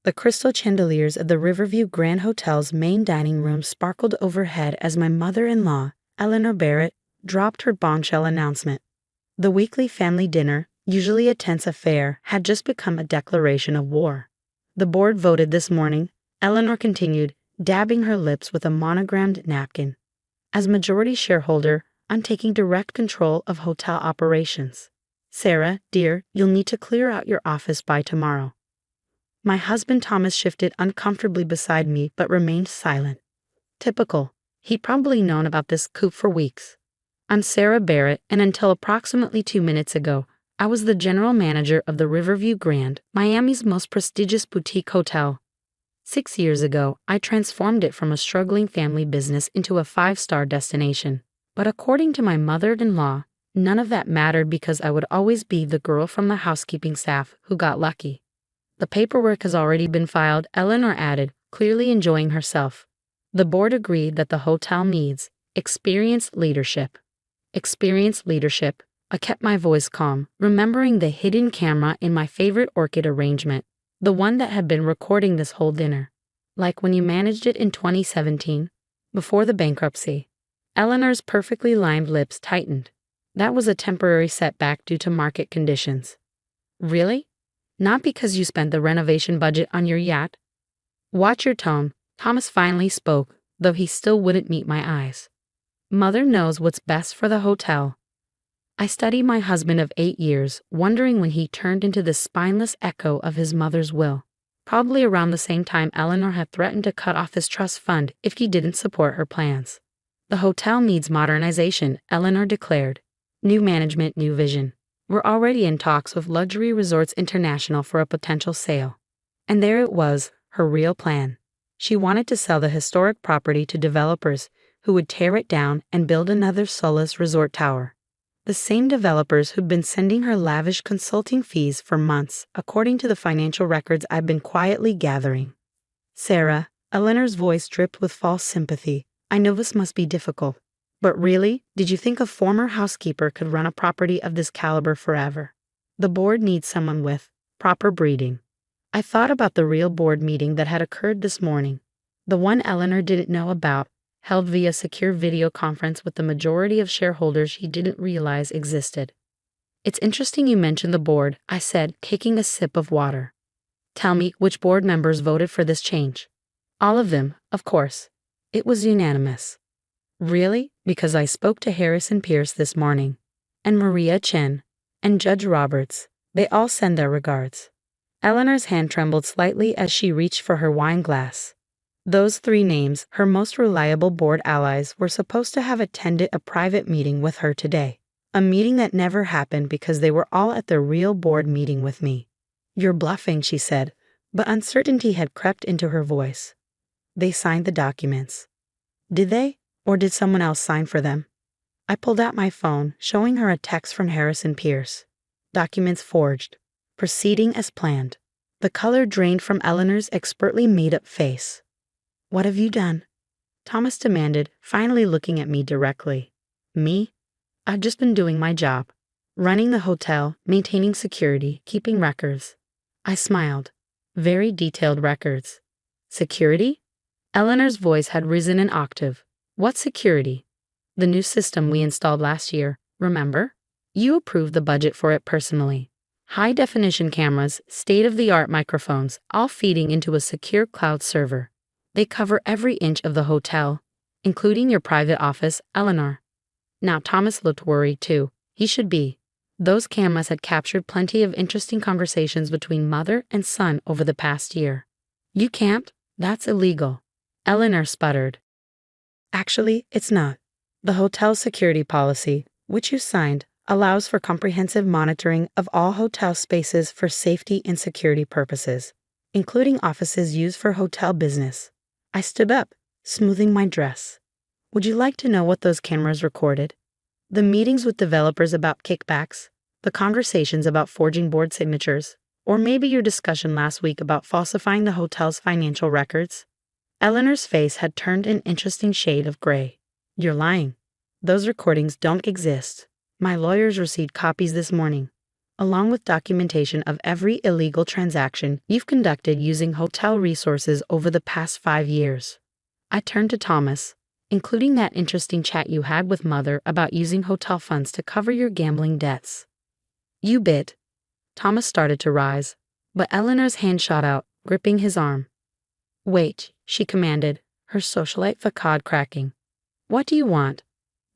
The crystal chandeliers of the Riverview Grand Hotel's main dining room sparkled overhead as my mother-in-law, Eleanor Barrett, dropped her bombshell announcement. The weekly family dinner, usually a tense affair, had just become a declaration of war. The board voted this morning, Eleanor continued, dabbing her lips with a monogrammed napkin. As majority shareholder, I'm taking direct control of hotel operations. Sarah, dear, you'll need to clear out your office by tomorrow. My husband Thomas shifted uncomfortably beside me but remained silent. Typical. He'd probably known about this coup for weeks. I'm Sarah Barrett, and until approximately 2 minutes ago, I was the general manager of the Riverview Grand, Miami's most prestigious boutique hotel. 6 years ago, I transformed it from a struggling family business into a 5-star destination. But according to my mother-in-law, none of that mattered because I would always be the girl from the housekeeping staff who got lucky. The paperwork has already been filed, Eleanor added, clearly enjoying herself. The board agreed that the hotel needs experienced leadership. Experienced leadership. I kept my voice calm, remembering the hidden camera in my favorite orchid arrangement, the one that had been recording this whole dinner. Like when you managed it in 2017, before the bankruptcy. Eleanor's perfectly lined lips tightened. That was a temporary setback due to market conditions. Really? Not because you spent the renovation budget on your yacht? Watch your tone, Thomas finally spoke, though he still wouldn't meet my eyes. Mother knows what's best for the hotel. I studied my husband of 8 years, wondering when he turned into the spineless echo of his mother's will. Probably around the same time Eleanor had threatened to cut off his trust fund if he didn't support her plans. The hotel needs modernization, Eleanor declared. New management, new vision. We're already in talks with Luxury Resorts International for a potential sale. And there it was, her real plan. She wanted to sell the historic property to developers who would tear it down and build another Solis resort tower. The same developers who'd been sending her lavish consulting fees for months, according to the financial records I've been quietly gathering. Sarah, Eleanor's voice dripped with false sympathy. I know this must be difficult. But really, did you think a former housekeeper could run a property of this caliber forever? The board needs someone with proper breeding. I thought about the real board meeting that had occurred this morning. The one Eleanor didn't know about, held via secure video conference with the majority of shareholders she didn't realize existed. It's interesting you mentioned the board, I said, taking a sip of water. Tell me, which board members voted for this change? All of them, of course. It was unanimous. Really? Because I spoke to Harrison Pierce this morning, and Maria Chen, and Judge Roberts. They all send their regards. Eleanor's hand trembled slightly as she reached for her wine glass. Those 3 names, her most reliable board allies, were supposed to have attended a private meeting with her today. A meeting that never happened because they were all at their real board meeting with me. You're bluffing, she said, but uncertainty had crept into her voice. They signed the documents. Did they? Or did someone else sign for them? I pulled out my phone, showing her a text from Harrison Pierce. Documents forged. Proceeding as planned. The color drained from Eleanor's expertly made-up face. What have you done? Thomas demanded, finally looking at me directly. Me? I've just been doing my job. Running the hotel, maintaining security, keeping records. I smiled. Very detailed records. Security? Eleanor's voice had risen an octave. What security? The new system we installed last year, remember? You approved the budget for it personally. High-definition cameras, state-of-the-art microphones, all feeding into a secure cloud server. They cover every inch of the hotel, including your private office, Eleanor. Now Thomas looked worried too. He should be. Those cameras had captured plenty of interesting conversations between mother and son over the past year. You can't? That's illegal. Eleanor sputtered. Actually, it's not. The hotel's security policy, which you signed, allows for comprehensive monitoring of all hotel spaces for safety and security purposes, including offices used for hotel business. I stood up, smoothing my dress. Would you like to know what those cameras recorded? The meetings with developers about kickbacks, the conversations about forging board signatures, or maybe your discussion last week about falsifying the hotel's financial records? Eleanor's face had turned an interesting shade of gray. You're lying. Those recordings don't exist. My lawyers received copies this morning. along with documentation of every illegal transaction you've conducted using hotel resources over the past 5 years. I turned to Thomas, including that interesting chat you had with Mother about using hotel funds to cover your gambling debts. You bit. Thomas started to rise, but Eleanor's hand shot out, gripping his arm. Wait, she commanded, her socialite facade cracking. What do you want?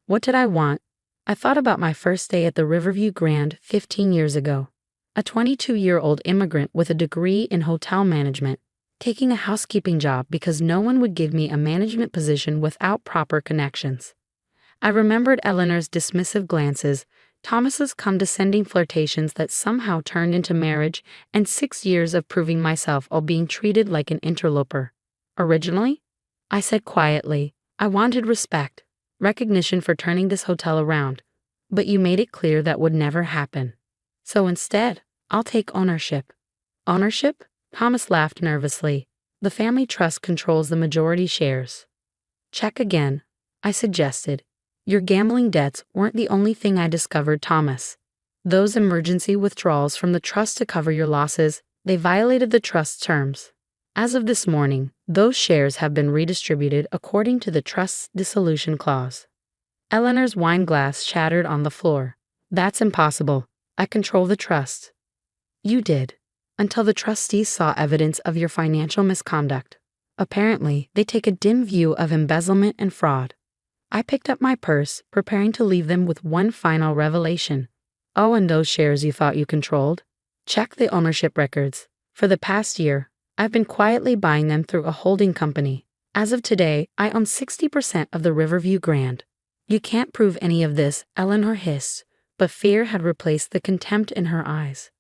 What did I want? I thought about my first day at the Riverview Grand 15 years ago. A 22-year-old immigrant with a degree in hotel management, taking a housekeeping job because no one would give me a management position without proper connections. I remembered Eleanor's dismissive glances, Thomas's condescending flirtations that somehow turned into marriage, and 6 years of proving myself while being treated like an interloper. Originally, I said quietly, I wanted respect, recognition for turning this hotel around, but you made it clear that would never happen. So instead, I'll take ownership. Ownership? Thomas laughed nervously. The family trust controls the majority shares. Check again, I suggested. Your gambling debts weren't the only thing I discovered, Thomas. Those emergency withdrawals from the trust to cover your losses, they violated the trust's terms. As of this morning, those shares have been redistributed according to the trust's dissolution clause. Eleanor's wine glass shattered on the floor. That's impossible. I control the trust. You did, until the trustees saw evidence of your financial misconduct. Apparently, they take a dim view of embezzlement and fraud. I picked up my purse, preparing to leave them with one final revelation. Oh, and those shares you thought you controlled? Check the ownership records. For the past year, I've been quietly buying them through a holding company. As of today, I own 60% of the Riverview Grand. You can't prove any of this, Eleanor hissed, but fear had replaced the contempt in her eyes.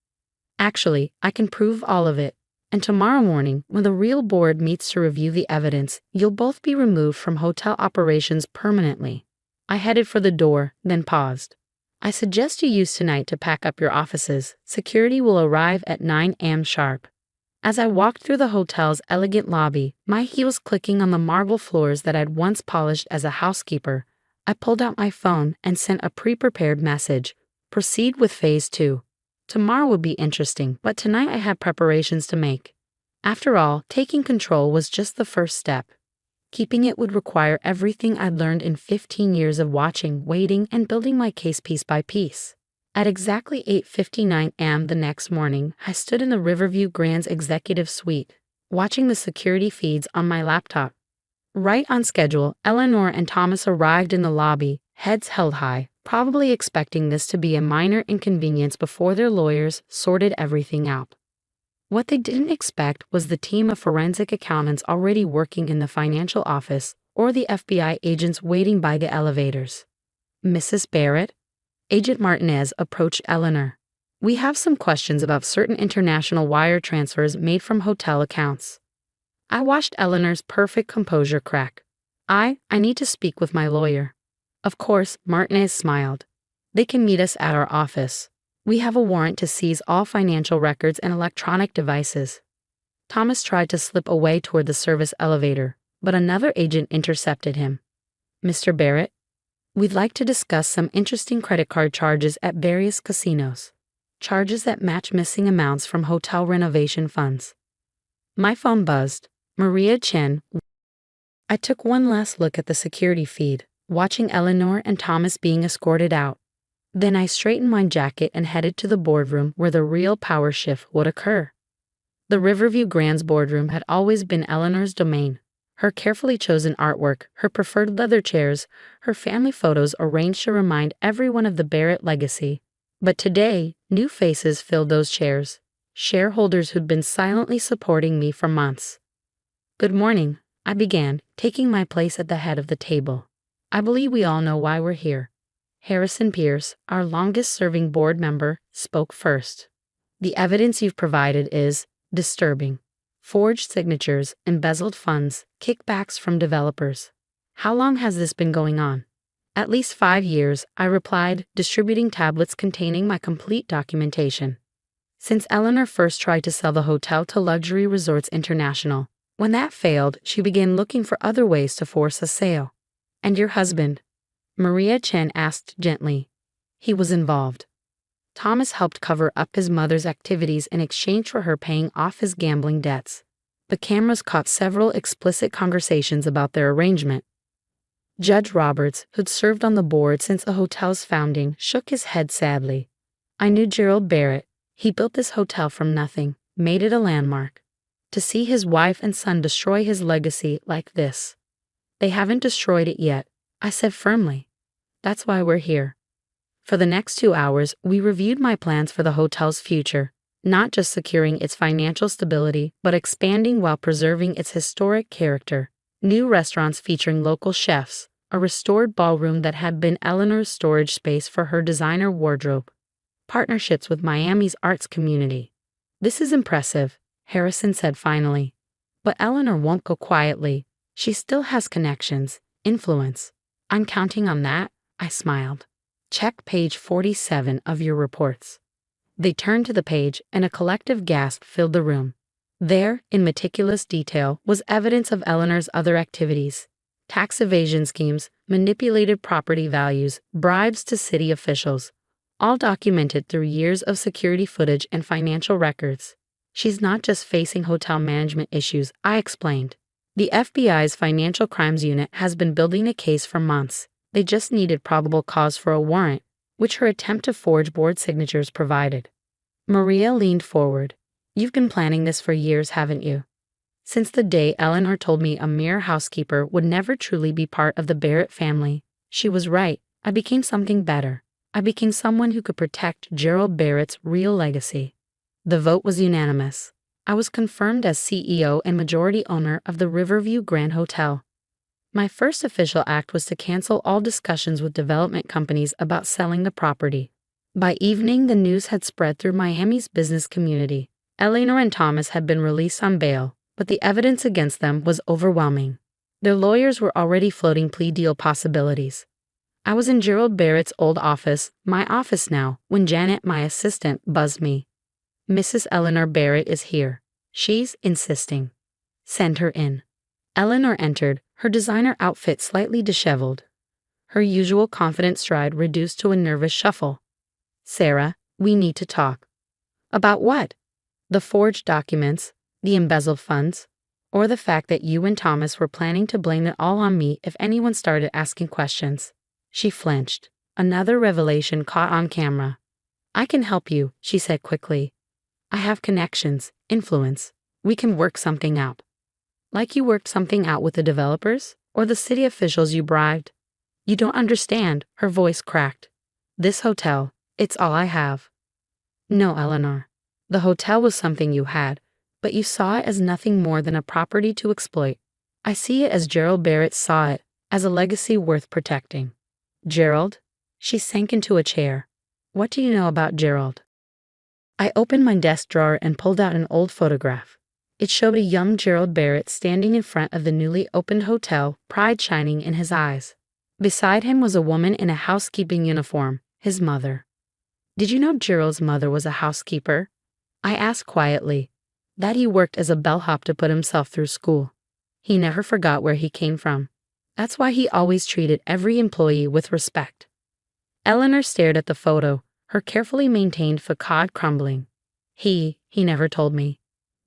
Actually, I can prove all of it. And tomorrow morning, when the real board meets to review the evidence, you'll both be removed from hotel operations permanently. I headed for the door, then paused. I suggest you use tonight to pack up your offices. Security will arrive at 9 a.m. sharp. As I walked through the hotel's elegant lobby, my heels clicking on the marble floors that I'd once polished as a housekeeper, I pulled out my phone and sent a pre-prepared message. Proceed with phase 2. Tomorrow would be interesting, but tonight I had preparations to make. After all, taking control was just the first step. Keeping it would require everything I'd learned in 15 years of watching, waiting, and building my case piece by piece. At exactly 8:59 a.m. the next morning, I stood in the Riverview Grand's executive suite, watching the security feeds on my laptop. Right on schedule, Eleanor and Thomas arrived in the lobby, heads held high, probably expecting this to be a minor inconvenience before their lawyers sorted everything out. What they didn't expect was the team of forensic accountants already working in the financial office or the FBI agents waiting by the elevators. Mrs. Barrett? Agent Martinez approached Eleanor. We have some questions about certain international wire transfers made from hotel accounts. I watched Eleanor's perfect composure crack. I need to speak with my lawyer. Of course, Martinez smiled. They can meet us at our office. We have a warrant to seize all financial records and electronic devices. Thomas tried to slip away toward the service elevator, but another agent intercepted him. Mr. Barrett, we'd like to discuss some interesting credit card charges at various casinos. Charges that match missing amounts from hotel renovation funds. My phone buzzed. Maria Chen. I took one last look at the security feed, watching Eleanor and Thomas being escorted out. Then I straightened my jacket and headed to the boardroom where the real power shift would occur. The Riverview Grand's boardroom had always been Eleanor's domain. Her carefully chosen artwork, her preferred leather chairs, her family photos arranged to remind everyone of the Barrett legacy. But today, new faces filled those chairs, shareholders who'd been silently supporting me for months. Good morning, I began, taking my place at the head of the table. I believe we all know why we're here. Harrison Pierce, our longest-serving board member, spoke first. The evidence you've provided is disturbing. Forged signatures, embezzled funds, kickbacks from developers. How long has this been going on? At least 5 years, I replied, distributing tablets containing my complete documentation. Since Eleanor first tried to sell the hotel to Luxury Resorts International. When that failed, she began looking for other ways to force a sale. And your husband? Maria Chen asked gently. He was involved. Thomas helped cover up his mother's activities in exchange for her paying off his gambling debts. The cameras caught several explicit conversations about their arrangement. Judge Roberts, who'd served on the board since the hotel's founding, shook his head sadly. I knew Gerald Barrett. He built this hotel from nothing, made it a landmark. To see his wife and son destroy his legacy like this. They haven't destroyed it yet, I said firmly. That's why we're here. For the next 2 hours, we reviewed my plans for the hotel's future, not just securing its financial stability, but expanding while preserving its historic character. New restaurants featuring local chefs, a restored ballroom that had been Eleanor's storage space for her designer wardrobe. Partnerships with Miami's arts community. This is impressive, Harrison said finally. But Eleanor won't go quietly. She still has connections, influence. I'm counting on that, I smiled. Check page 47 of your reports. They turned to the page, and a collective gasp filled the room. There, in meticulous detail, was evidence of Eleanor's other activities. Tax evasion schemes, manipulated property values, bribes to city officials. All documented through years of security footage and financial records. She's not just facing hotel management issues, I explained. The FBI's Financial Crimes Unit has been building a case for months. They just needed probable cause for a warrant, which her attempt to forge board signatures provided. Maria leaned forward. You've been planning this for years, haven't you? Since the day Eleanor told me a mere housekeeper would never truly be part of the Barrett family. She was right. I became something better. I became someone who could protect Gerald Barrett's real legacy. The vote was unanimous. I was confirmed as CEO and majority owner of the Riverview Grand Hotel. My first official act was to cancel all discussions with development companies about selling the property. By evening, the news had spread through Miami's business community. Eleanor and Thomas had been released on bail, but the evidence against them was overwhelming. Their lawyers were already floating plea deal possibilities. I was in Gerald Barrett's old office, my office now, when Janet, my assistant, buzzed me. Mrs. Eleanor Barrett is here. She's insisting. Send her in. Eleanor entered, her designer outfit slightly disheveled. Her usual confident stride reduced to a nervous shuffle. Sarah, we need to talk. About what? The forged documents, the embezzled funds, or the fact that you and Thomas were planning to blame it all on me if anyone started asking questions. She flinched. Another revelation caught on camera. I can help you, she said quickly. I have connections, influence. We can work something out. Like you worked something out with the developers or the city officials you bribed? You don't understand, her voice cracked. This hotel, it's all I have. No, Eleanor. The hotel was something you had, but you saw it as nothing more than a property to exploit. I see it as Gerald Barrett saw it, as a legacy worth protecting. Gerald? She sank into a chair. What do you know about Gerald? I opened my desk drawer and pulled out an old photograph. It showed a young Gerald Barrett standing in front of the newly opened hotel, pride shining in his eyes. Beside him was a woman in a housekeeping uniform, his mother. Did you know Gerald's mother was a housekeeper? I asked quietly. That he worked as a bellhop to put himself through school. He never forgot where he came from. That's why he always treated every employee with respect. Eleanor stared at the photo, her carefully maintained facade crumbling. He never told me.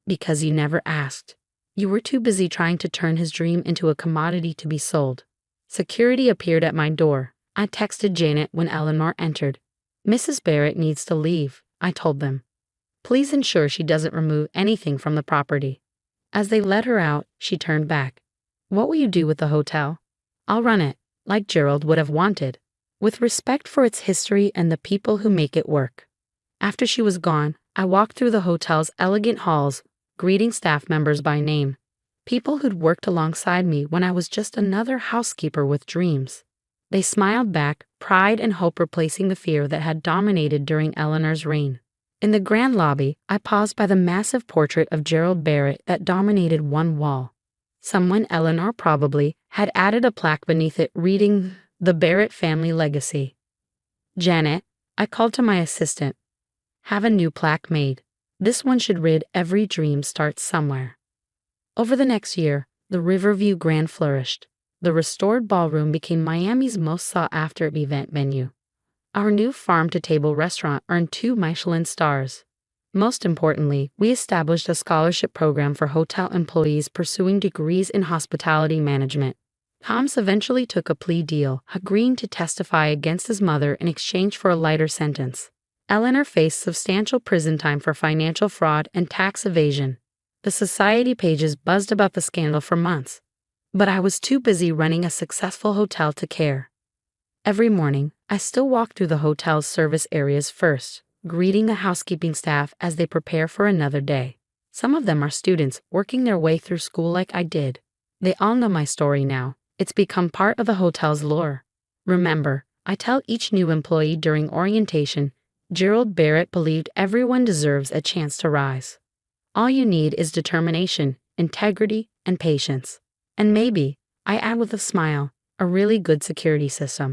Because you never asked. You were too busy trying to turn his dream into a commodity to be sold. Security appeared at my door. I texted Janet when Eleanor entered. Mrs. Barrett needs to leave, I told them. Please ensure she doesn't remove anything from the property. As they let her out, she turned back. What will you do with the hotel? I'll run it, like Gerald would have wanted, with respect for its history and the people who make it work. After she was gone, I walked through the hotel's elegant halls, greeting staff members by name, people who'd worked alongside me when I was just another housekeeper with dreams. They smiled back, pride and hope replacing the fear that had dominated during Eleanor's reign. In the grand lobby, I paused by the massive portrait of Gerald Barrett that dominated one wall. Someone, Eleanor probably, had added a plaque beneath it reading, "The Barrett Family Legacy." Janet, I called to my assistant. Have a new plaque made. This one should read, "Every dream starts somewhere." Over the next year, the Riverview Grand flourished. The restored ballroom became Miami's most sought-after event venue. Our new farm-to-table restaurant earned 2 Michelin stars. Most importantly, we established a scholarship program for hotel employees pursuing degrees in hospitality management. Hans eventually took a plea deal, agreeing to testify against his mother in exchange for a lighter sentence. Eleanor faced substantial prison time for financial fraud and tax evasion. The society pages buzzed about the scandal for months. But I was too busy running a successful hotel to care. Every morning, I still walk through the hotel's service areas first, greeting the housekeeping staff as they prepare for another day. Some of them are students working their way through school like I did. They all know my story now. It's become part of the hotel's lore. Remember, I tell each new employee during orientation, Gerald Barrett believed everyone deserves a chance to rise. All you need is determination, integrity, and patience. And maybe, I add with a smile, a really good security system.